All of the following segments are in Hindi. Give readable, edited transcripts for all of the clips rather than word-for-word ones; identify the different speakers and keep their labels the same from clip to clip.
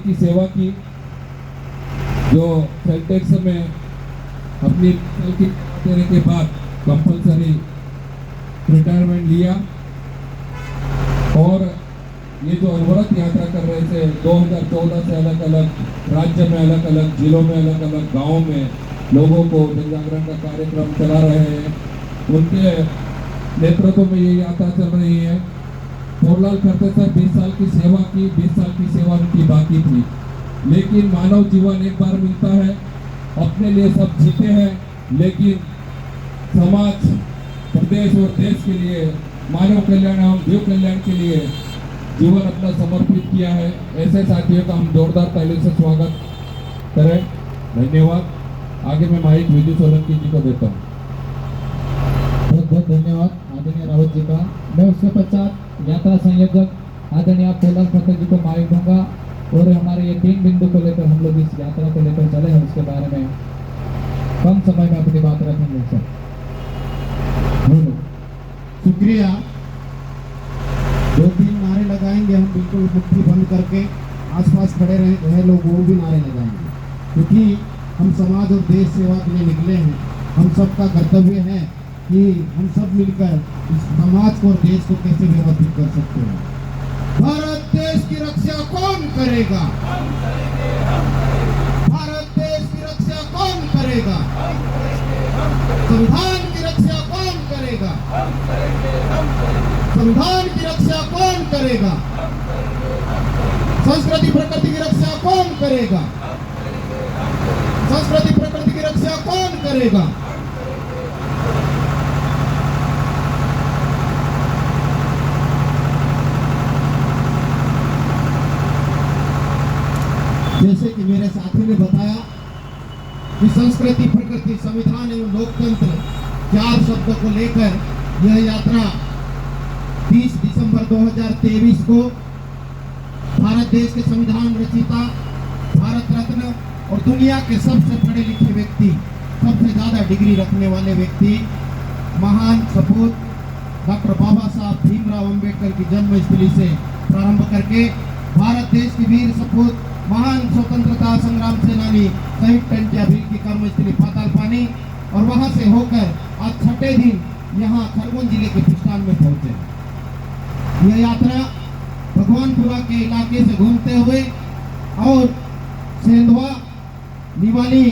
Speaker 1: की सेवा की, जो सेल्टेक्स में अपनी की देने के बाद कंपलसरी रिटायरमेंट लिया और ये जो अनवरत यात्रा कर रहे थे 2014 से अलग अलग राज्य में, अलग अलग जिलों में, अलग अलग गाँव में लोगों को जन जागरण का कार्यक्रम चला रहे हैं, उनके नेतृत्व में ये यात्रा चल रही है। मोहनलाल खट्टर सर 20 साल की सेवा की, 20 साल की सेवा उनकी बाकी थी, लेकिन मानव जीवन एक बार मिलता है, अपने लिए सब जीते हैं, लेकिन समाज, प्रदेश और देश के लिए, मानव कल्याण एवं जीव कल्याण के लिए जीवन अपना समर्पित किया है। ऐसे साथियों का हम जोरदार ताली से स्वागत करें। धन्यवाद। आगे मैं माइक विजय सोलंकी जी को देता हूँ।
Speaker 2: बहुत बहुत धन्यवाद आदरणीय रावत जी का। मैं उसके पश्चात यात्रा संयोजक आदरणीय मोहनलाल खट्टर जी को माइक दूंगा और हमारे ये 3 बिंदु को लेकर हम लोग इस यात्रा को लेकर चले हैं, उसके बारे में कम समय में अपनी बात रखेंगे सर।
Speaker 3: शुक्रिया। 2-3 नारे लगाएंगे हम, बिल्कुल मुट्ठी बंद करके, आसपास खड़े रहे लोग वो भी नारे लगाएंगे, क्योंकि हम समाज और देश सेवा के लिए निकले हैं। हम सबका कर्तव्य है कि हम सब मिलकर इस समाज को और देश को कैसे व्यवस्थित कर सकते हैं। भारत देश की रक्षा कौन करेगा? भारत देश की रक्षा कौन करेगा? संविधान की रक्षा कौन करेगा? संविधान की रक्षा कौन करेगा? संस्कृति प्रकृति की रक्षा कौन करेगा? संस्कृति प्रकृति की रक्षा कौन करेगा? जैसे कि मेरे साथी ने बताया कि संस्कृति प्रकृति संविधान एवं लोकतंत्र 4 शब्दों को लेकर यह यात्रा 30 दिसंबर 2023 को भारत देश के संविधान रचिता, भारत रत्न और दुनिया के सबसे पढ़े लिखे व्यक्ति, सबसे ज्यादा डिग्री रखने वाले व्यक्ति, महान सपूत डॉक्टर बाबा साहब भीमराव अंबेडकर की जन्मस्थली से प्रारंभ करके भारत देश की वीर सपूत महान स्वतंत्रता संग्राम सेनानी शहीद टंट्या भील की कर्मस्थली पातालपानी और वहां से होकर आज 6ठे दिन यहाँ खरगोन जिले के पिस्टान में पहुंचे। यह यात्रा भगवानपुरा के इलाके से घूमते हुए और सेंधवा, निवाली,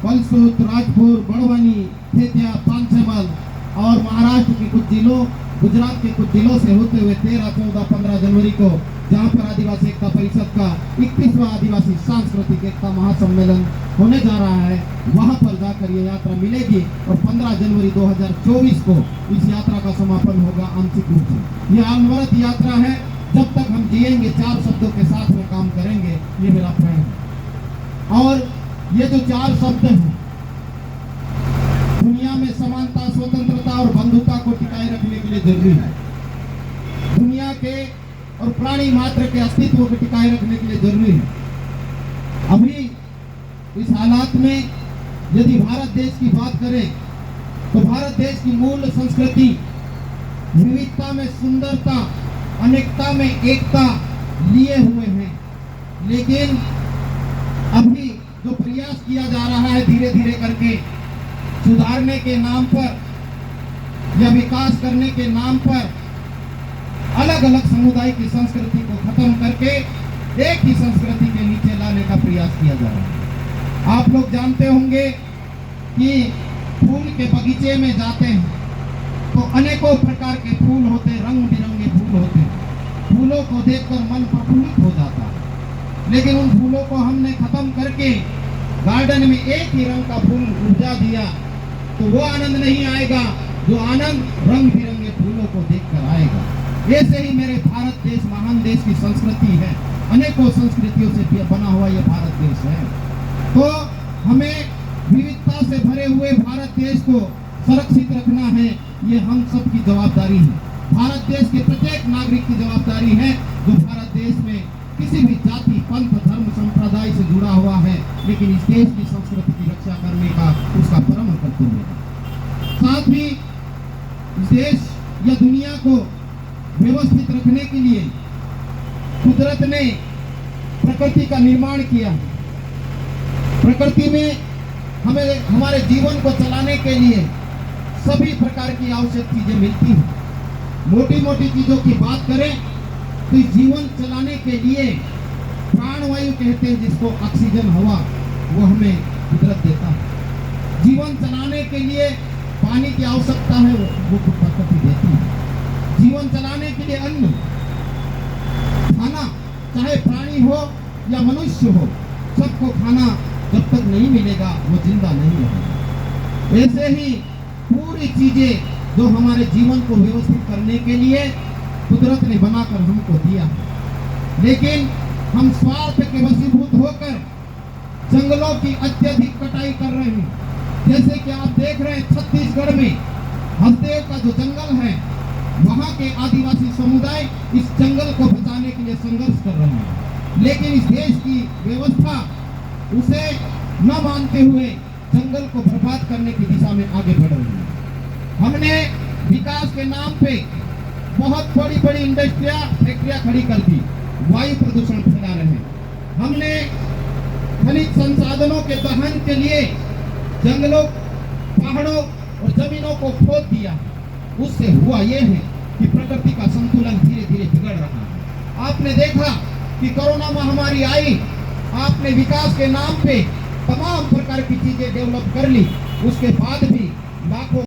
Speaker 3: बलसूत, राजपुर, बड़वानी, खेतिया, पांचेमल और महाराष्ट्र के कुछ जिलों, गुजरात के कुछ जिलों से होते हुए 13, 14, 15 जनवरी को जहां पर आदिवासी एकता परिषद का 31वां आदिवासी सांस्कृतिक एकता महासम्मेलन होने जा रहा है, वहां पर जाकर ये यात्रा मिलेगी और 15 जनवरी 2024 को इस यात्रा का समापन होगा आंशिक रूप से। ये अनवरत यात्रा है, जब तक हम जिएंगे 4 शब्दों के साथ में काम करेंगे, ये मेरा प्रण है। और ये जो 4 शब्द हैं, दुनिया में समानता, स्वतंत्रता और बंधुता को टिकाए रखने के लिए जरूरी है। दुनिया के और प्राणी मात्र के अस्तित्व को टिकाए रखने के लिए जरूरी है। अभी इस हालात में यदि भारत देश की बात करें तो भारत देश की मूल संस्कृति विविधता में सुंदरता, अनेकता में एकता लिए हुए हैं, लेकिन अभी जो प्रयास किया जा रहा है धीरे धीरे करके सुधारने के नाम पर या विकास करने के नाम पर अलग अलग समुदाय की संस्कृति को खत्म करके एक ही संस्कृति के नीचे लाने का प्रयास किया जा रहा है। आप लोग जानते होंगे कि फूल के बगीचे में जाते हैं तो अनेकों प्रकार के फूल होते, रंग बिरंगे फूल होते। फूलों को देखकर मन प्रफुल्लित हो जाता है, लेकिन उन फूलों को हमने खत्म करके गार्डन में एक ही रंग का फूल उपजा दिया तो वो आनंद नहीं आएगा जो आनंद रंग बिरंगे फूलों को देखकर आएगा। ऐसे ही मेरे भारत देश महान देश की संस्कृति है, अनेकों संस्कृतियों से बना हुआ ये भारत देश है। तो हमें विविधता से भरे हुए भारत देश को सुरक्षित रखना है, ये हम सब की जवाबदारी है। भारत देश के प्रत्येक नागरिक की जवाबदारी है जो भारत देश में किसी भी जाति, पंथ, धर्म, संप्रदाय से जुड़ा हुआ है, लेकिन इस देश की संस्कृति की रक्षा करने का उसका परम कर्तव्य है। साथ ही इस देश या दुनिया को व्यवस्थित रखने के लिए कुदरत ने प्रकृति का निर्माण किया। प्रकृति में हमें हमारे जीवन को चलाने के लिए सभी प्रकार की आवश्यक चीजें मिलती हैं। मोटी मोटी चीजों की बात करें तो जीवन चलाने के लिए प्राणवायु कहते हैं जिसको, ऑक्सीजन हवा, वो हमें कुदरत देता है। जीवन चलाने के लिए पानी की आवश्यकता है, वो प्रकृति देती है। जीवन चलाने के लिए अन्न, खाना, चाहे प्राणी हो या मनुष्य हो, सबको खाना जब तक नहीं मिलेगा वो जिंदा नहीं रहेगा। ऐसे ही पूरी चीजें जो हमारे जीवन को व्यवस्थित करने के लिए कुदरत ने बनाकर हमको दिया, लेकिन हम स्वार्थ के वशीभूत होकर जंगलों की अत्यधिक कटाई कर रहे हैं। जैसे कि आप देख रहे हैं छत्तीसगढ़ में हसदेव का जो जंगल है, वहां के आदिवासी समुदाय इस जंगल को बचाने के लिए संघर्ष कर रहे हैं, लेकिन इस देश की व्यवस्था उसे न मानते हुए जंगल को बर्बाद करने की दिशा में आगे बढ़ रही है। हमने विकास के नाम पे बहुत बड़ी बड़ी इंडस्ट्रियां, फैक्ट्रियां खड़ी कर दी, वायु प्रदूषण फैला रहे हैं। हमने खनिज संसाधनों के दहन के लिए जंगलों, पहाड़ों और जमीनों को खोद दिया। उससे हुआ यह है कि प्रकृति का संतुलन धीरे धीरे बिगड़ रहा है। आपने देखा कि कोरोना महामारी आई, आपने विकास के नाम पे तमाम प्रकार की चीजें डेवलप कर ली, उसके बाद भी लाखों